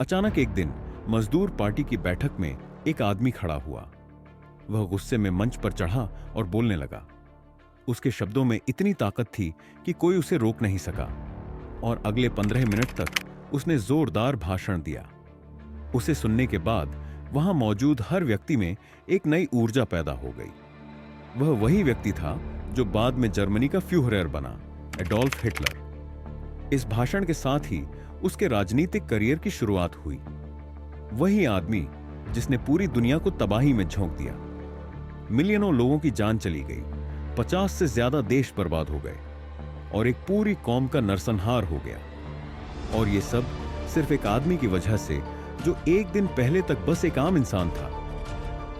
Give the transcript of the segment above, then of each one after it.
अचानक एक दिन मजदूर पार्टी की बैठक में एक आदमी खड़ा हुआ। वह गुस्से में मंच पर चढ़ा और बोलने लगा। उसके शब्दों में इतनी ताकत थी कि कोई उसे रोक नहीं सका और अगले 15 मिनट तक उसने जोरदार भाषण दिया। उसे सुनने के बाद वहां मौजूद हर व्यक्ति में एक नई ऊर्जा पैदा हो गई। वह वही व्यक्ति था जो बाद में जर्मनी का फ्यूहरर बना, एडोल्फ हिटलर। इस भाषण के साथ ही उसके राजनीतिक करियर की शुरुआत हुई। वही आदमी जिसने पूरी दुनिया को तबाही में झोंक दिया। मिलियनों लोगों की जान चली गई, 50 से ज्यादा देश बर्बाद हो गए और एक पूरी कौम का नरसंहार हो गया। और ये सब सिर्फ एक आदमी की वजह से जो एक दिन पहले तक बस एक आम इंसान था।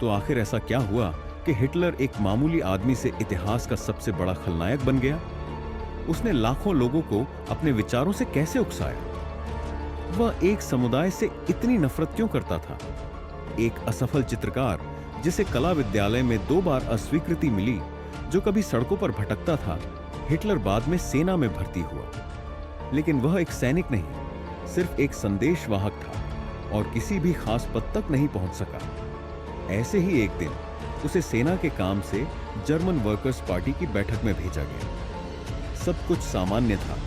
तो आखिर ऐसा क्या हुआ कि हिटलर एक मामूली आदमी से इतिहास का सबसे बड़ा खलनायक बन गया? उसने लाखों लोगों को अपने विचारों से कैसे उकसाया? वह एक समुदाय से इतनी नफरत क्यों करता था? एक असफल चित्रकार जिसे कला विद्यालय में 2 बार अस्वीकृति मिली, जो कभी सड़कों पर भटकता था, हिटलर बाद में सेना में भर्ती हुआ। लेकिन वह एक सैनिक नहीं, सिर्फ एक संदेशवाहक था और किसी भी खास पद तक नहीं पहुंच सका। ऐसे ही एक दिन उसे सेना के काम से जर्मन वर्कर्स पार्टी की बैठक में भेजा गया। सब कुछ सामान्य था,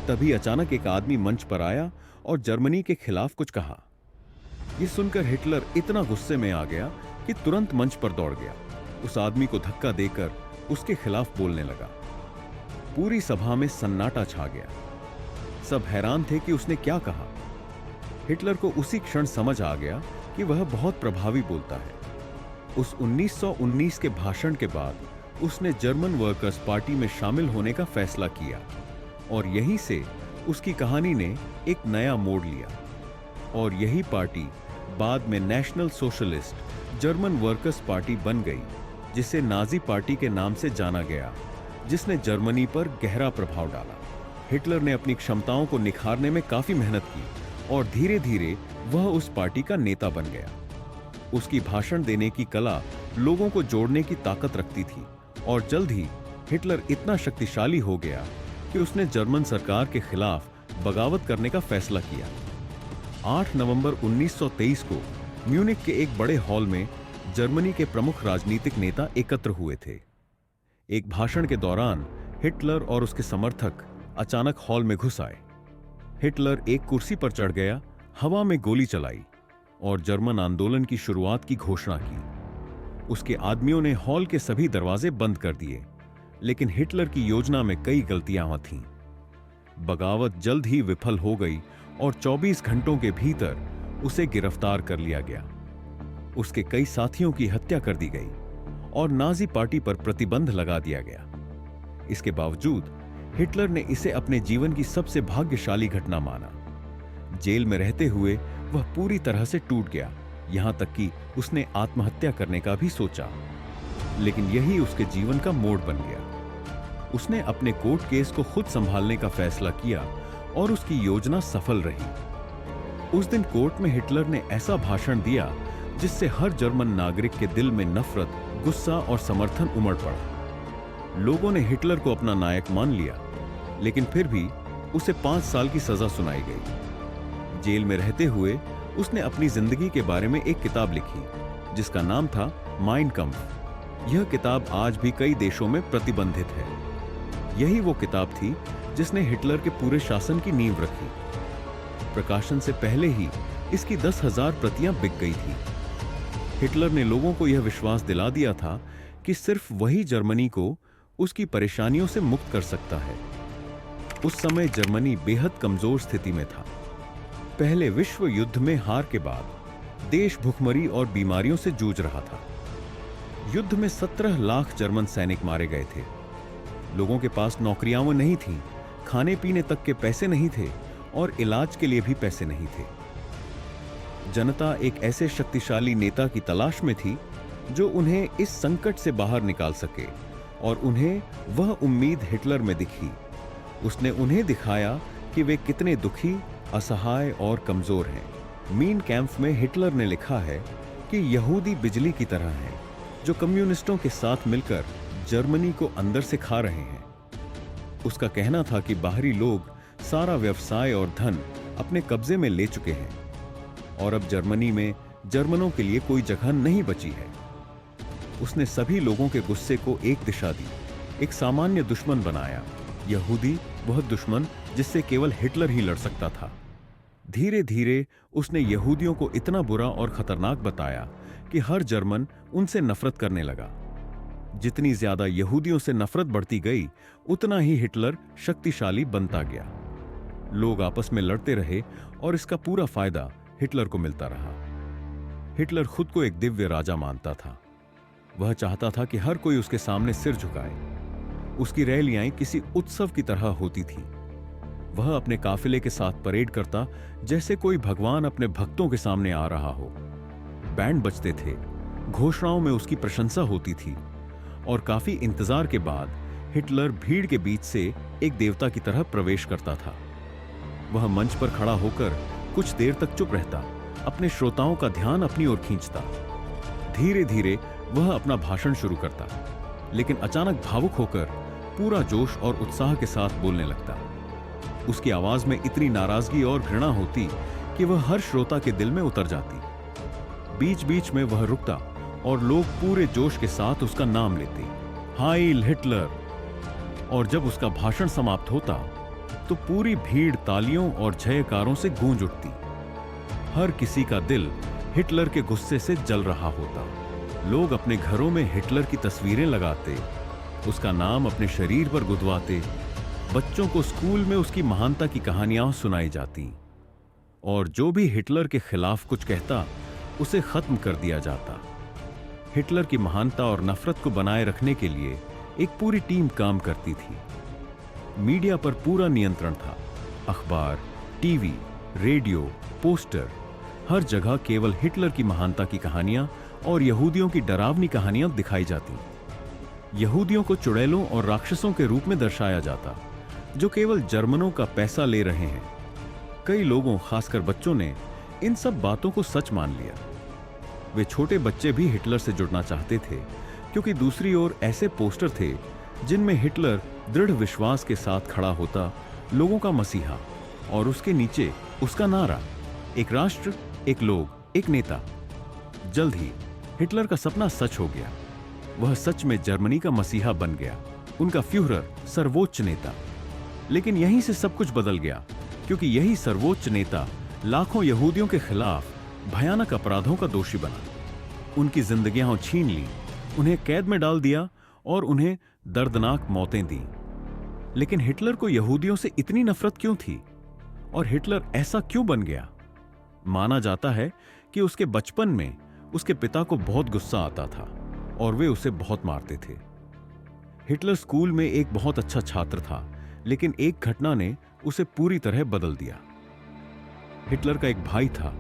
तभी अचानक एक आदमी मंच पर आया और जर्मनी के खिलाफ कुछ कहा। यह सुनकर हिटलर इतना गुस्से में आ गया कि तुरंत मंच पर दौड़ गया। उस आदमी को धक्का देकर उसके खिलाफ बोलने लगा। पूरी सभा में सन्नाटा छा गया। सब हैरान थे कि उसने क्या कहा। हिटलर को उसी क्षण समझ आ गया कि वह बहुत प्रभावी बोलता है। उस 1919 के भाषण के बाद उसने जर्मन वर्कर्स पार्टी में शामिल होने का फैसला किया और यहीं से उसकी कहानी ने एक नया मोड़ लिया। और यही पार्टी बाद में national socialist German workers party बन गई, जिसे नाजी पार्टी के नाम से जाना गया, जिसने जर्मनी पर गहरा प्रभाव डाला। हिटलर ने अपनी क्षमताओं को निखारने में काफी मेहनत की और धीरे धीरे वह उस पार्टी का नेता बन गया। उसकी भाषण देने की कला लोगों को जोड़ने की ताकत रखती थी और जल्द ही हिटलर इतना शक्तिशाली हो गया कि उसने जर्मन सरकार के खिलाफ बगावत करने का फैसला किया। 8 नवंबर 1923 को म्यूनिख के एक बड़े हॉल में जर्मनी के प्रमुख राजनीतिक नेता एकत्र हुए थे। एक भाषण के दौरान हिटलर और उसके समर्थक अचानक हॉल में घुस आए। हिटलर एक कुर्सी पर चढ़ गया, हवा में गोली चलाई और जर्मन आंदोलन की शुरुआत की घोषणा की। उसके आदमियों ने हॉल के सभी दरवाजे बंद कर दिए, लेकिन हिटलर की योजना में कई गलतियां थीं। बगावत जल्द ही विफल हो गई और 24 घंटों के भीतर उसे गिरफ्तार कर लिया गया। उसके कई साथियों की हत्या कर दी गई और नाजी पार्टी पर प्रतिबंध लगा दिया गया। इसके बावजूद हिटलर ने इसे अपने जीवन की सबसे भाग्यशाली घटना माना। जेल में रहते हुए वह पूरी तरह से टूट गया, यहां तक कि उसने आत्महत्या करने का भी सोचा। लेकिन यही उसके जीवन का मोड़ बन गया। उसने अपने कोर्ट केस को खुद संभालने का फैसला किया और उसकी योजना सफल रही। उस दिन कोर्ट में हिटलर ने ऐसा भाषण दिया जिससे हर जर्मन नागरिक के दिल में नफरत, गुस्सा और समर्थन उमड़ पड़ा। लोगों ने हिटलर को अपना नायक मान लिया, लेकिन फिर भी उसे 5 साल की सजा सुनाई गई। जेल में रहते हुए उसने अपनी जिंदगी के बारे में एक किताब लिखी जिसका नाम था माइन काम्फ। यह किताब आज भी कई देशों में प्रतिबंधित है। यही वो किताब थी जिसने हिटलर के पूरे शासन की नींव रखी। प्रकाशन से पहले ही इसकी 10,000 प्रतियां बिक गई थी। हिटलर ने लोगों को यह विश्वास दिला दिया था कि सिर्फ वही जर्मनी को उसकी परेशानियों से मुक्त कर सकता है। उस समय जर्मनी बेहद कमजोर स्थिति में था। पहले विश्व युद्ध में हार के बाद देश भुखमरी और बीमारियों से जूझ रहा था। युद्ध में 17 लाख जर्मन सैनिक मारे गए थे। लोगों के पास नौकरियां नहीं थीं, खाने पीने तक के पैसे नहीं थे और इलाज के लिए भी पैसे नहीं थे। जनता एक ऐसे शक्तिशाली नेता की तलाश में थी जो उन्हें इस संकट से बाहर निकाल सके, और उन्हें वह उम्मीद हिटलर में दिखी। उसने उन्हें दिखाया कि वे कितने दुखी, असहाय और कमजोर हैं। मीन कैम्फ में हिटलर ने लिखा है कि यहूदी बिजली की तरह हैं जो कम्युनिस्टों के साथ मिलकर जर्मनी को अंदर से खा रहे हैं। उसका कहना था कि बाहरी लोग सारा व्यवसाय और धन अपने कब्जे में ले चुके हैं। और अब जर्मनी में जर्मनों के लिए कोई जगह नहीं बची है। उसने सभी लोगों के गुस्से को एक दिशा दी, एक सामान्य दुश्मन बनाया, यहूदी, वह दुश्मन जिससे केवल हिटलर ही लड़ सकता था। धीरे धीरे उसने यहूदियों को इतना बुरा और खतरनाक बताया कि हर जर्मन उनसे नफरत करने लगा। जितनी ज्यादा यहूदियों से नफरत बढ़ती गई, उतना ही हिटलर शक्तिशाली बनता गया। लोग आपस में लड़ते रहे और इसका पूरा फायदा हिटलर को मिलता रहा। हिटलर खुद को एक दिव्य राजा मानता था। वह चाहता था कि हर कोई उसके सामने सिर झुकाए। उसकी रैलियां किसी उत्सव की तरह होती थीं। वह अपने काफिले के साथ परेड करता जैसे कोई भगवान अपने भक्तों के सामने आ रहा हो। बैंड बजते थे, घोषणाओं में उसकी प्रशंसा होती थी और काफी इंतजार के बाद हिटलर भीड़ के बीच से एक देवता की तरह प्रवेश करता था। वह मंच पर खड़ा होकर कुछ देर तक चुप रहता, अपने श्रोताओं का ध्यान अपनी ओर खींचता। धीरे धीरे वह अपना भाषण शुरू करता, लेकिन अचानक भावुक होकर पूरा जोश और उत्साह के साथ बोलने लगता। उसकी आवाज में इतनी नाराजगी और घृणा होती कि वह हर श्रोता के दिल में उतर जाती। बीच बीच में वह रुकता और लोग पूरे जोश के साथ उसका नाम लेते, हाइल हिटलर। और जब उसका भाषण समाप्त होता तो पूरी भीड़ तालियों और जयकारों से गूंज उठती। हर किसी का दिल हिटलर के गुस्से से जल रहा होता। लोग अपने घरों में हिटलर की तस्वीरें लगाते, उसका नाम अपने शरीर पर गुदवाते। बच्चों को स्कूल में उसकी महानता की कहानियां सुनाई जाती और जो भी हिटलर के खिलाफ कुछ कहता उसे खत्म कर दिया जाता। हिटलर की महानता और नफरत को बनाए रखने के लिए एक पूरी टीम काम करती थी। मीडिया पर पूरा नियंत्रण था। अखबार, टीवी, रेडियो, पोस्टर, हर जगह केवल हिटलर की महानता की कहानियां और यहूदियों की डरावनी कहानियां दिखाई जाती। यहूदियों को चुड़ैलों और राक्षसों के रूप में दर्शाया जाता, जो केवल जर्मनों का पैसा ले रहे हैं। कई लोगों, खासकर बच्चों ने इन सब बातों को सच मान लिया। वे छोटे बच्चे भी हिटलर से जुड़ना चाहते थे, क्योंकि दूसरी ओर ऐसे पोस्टर थे जिनमें हिटलर दृढ़ विश्वास के साथ खड़ा होता, लोगों का मसीहा, और उसके नीचे उसका नारा, एक राष्ट्र, एक लोग, एक नेता। जल्द ही हिटलर का सपना सच हो गया। वह सच में जर्मनी का मसीहा बन गया, उनका फ्यूहरर, सर्वोच्च नेता। लेकिन यहीं से सब कुछ बदल गया, क्योंकि यही सर्वोच्च नेता लाखों यहूदियों के खिलाफ भयानक अपराधों का दोषी बना। उनकी जिंदगियां छीन ली, उन्हें कैद में डाल दिया और उन्हें दर्दनाक मौतें दी। लेकिन हिटलर को यहूदियों से इतनी नफरत क्यों थी और हिटलर ऐसा क्यों बन गया? माना जाता है कि उसके बचपन में उसके पिता को बहुत गुस्सा आता था और वे उसे बहुत मारते थे। हिटलर स्कूल में एक बहुत अच्छा छात्र था, लेकिन एक घटना ने उसे पूरी तरह बदल दिया। हिटलर का एक भाई था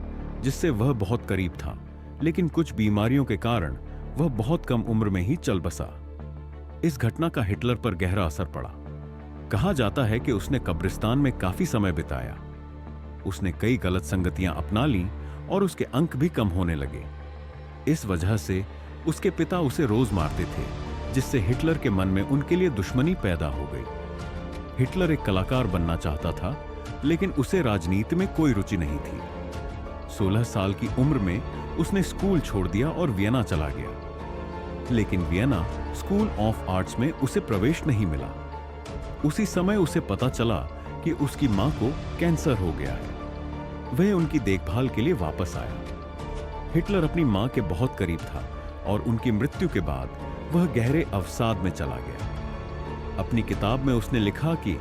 जिससे वह बहुत करीब था, लेकिन कुछ बीमारियों के कारण वह बहुत कम उम्र में ही चल बसा। इस घटना का हिटलर पर गहरा असर पड़ा। कहा जाता है कि उसने कब्रिस्तान में काफी समय बिताया। उसने कई गलत संगतियां अपना लीं और उसके अंक भी कम होने लगे। इस वजह से उसके पिता उसे रोज मारते थे, जिससे हिटलर के मन में उनके लिए दुश्मनी पैदा हो गई। हिटलर एक कलाकार बनना चाहता था, लेकिन उसे राजनीति में कोई रुचि नहीं थी। 16 साल की उम्र में उसने स्कूल छोड़ दिया और वियना चला गया। लेकिन वियना स्कूल ऑफ आर्ट्स में उसे प्रवेश नहीं मिला। उसी समय उसे पता चला कि उसकी मां को कैंसर हो गया है। वह उनकी देखभाल के लिए वापस आया। हिटलर अपनी मां के बहुत करीब था और उनकी मृत्यु के बाद वह गहरे अवसाद में चला गया। अपनी किताब में उसने लिखा कि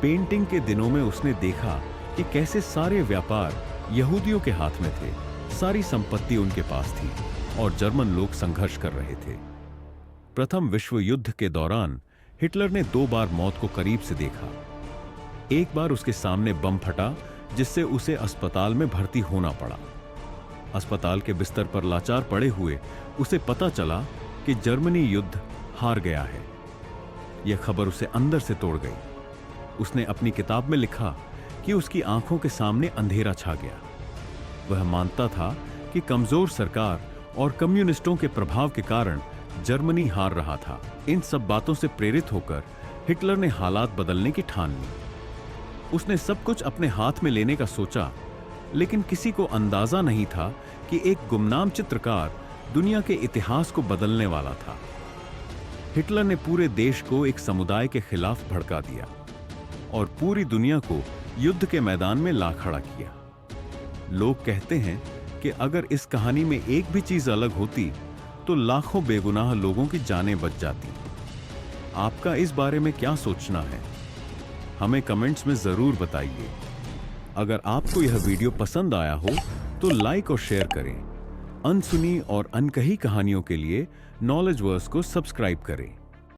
पेंटिंग के दिनों में उसने देखा कि कैसे सारे व्यापार यहूदियों के हाथ में थे, सारी संपत्ति उनके पास थी और जर्मन लोग संघर्ष कर रहे थे। प्रथम विश्व युद्ध के दौरान हिटलर ने 2 बार मौत को करीब से देखा। एक बार उसके सामने बम फटा, जिससे उसे अस्पताल में भर्ती होना पड़ा। अस्पताल के बिस्तर पर लाचार पड़े हुए उसे पता चला कि जर्मनी युद्ध हार गया है। यह खबर उसे अंदर से तोड़ गई। उसने अपनी किताब में लिखा कि उसकी आंखों के सामने अंधेरा छा गया। वह मानता था कि कमजोर सरकार और कम्युनिस्टों के प्रभाव के कारण जर्मनी हार रहा था। इन सब बातों से प्रेरित होकर हिटलर ने हालात बदलने की ठान ली। उसने सब कुछ अपने हाथ में लेने का सोचा। लेकिन किसी को अंदाजा नहीं था कि एक गुमनाम चित्रकार दुनिया के इतिहास को बदलने वाला था। हिटलर ने पूरे देश को एक समुदाय के खिलाफ भड़का दिया और पूरी दुनिया को युद्ध के मैदान में ला खड़ा किया। लोग कहते हैं कि अगर इस कहानी में एक भी चीज अलग होती तो लाखों बेगुनाह लोगों की जानें बच जाती। आपका इस बारे में क्या सोचना है? हमें कमेंट्स में जरूर बताइए। अगर आपको यह वीडियो पसंद आया हो तो लाइक और शेयर करें। अनसुनी और अनकही कहानियों के लिए नॉलेज वर्स को सब्सक्राइब करें।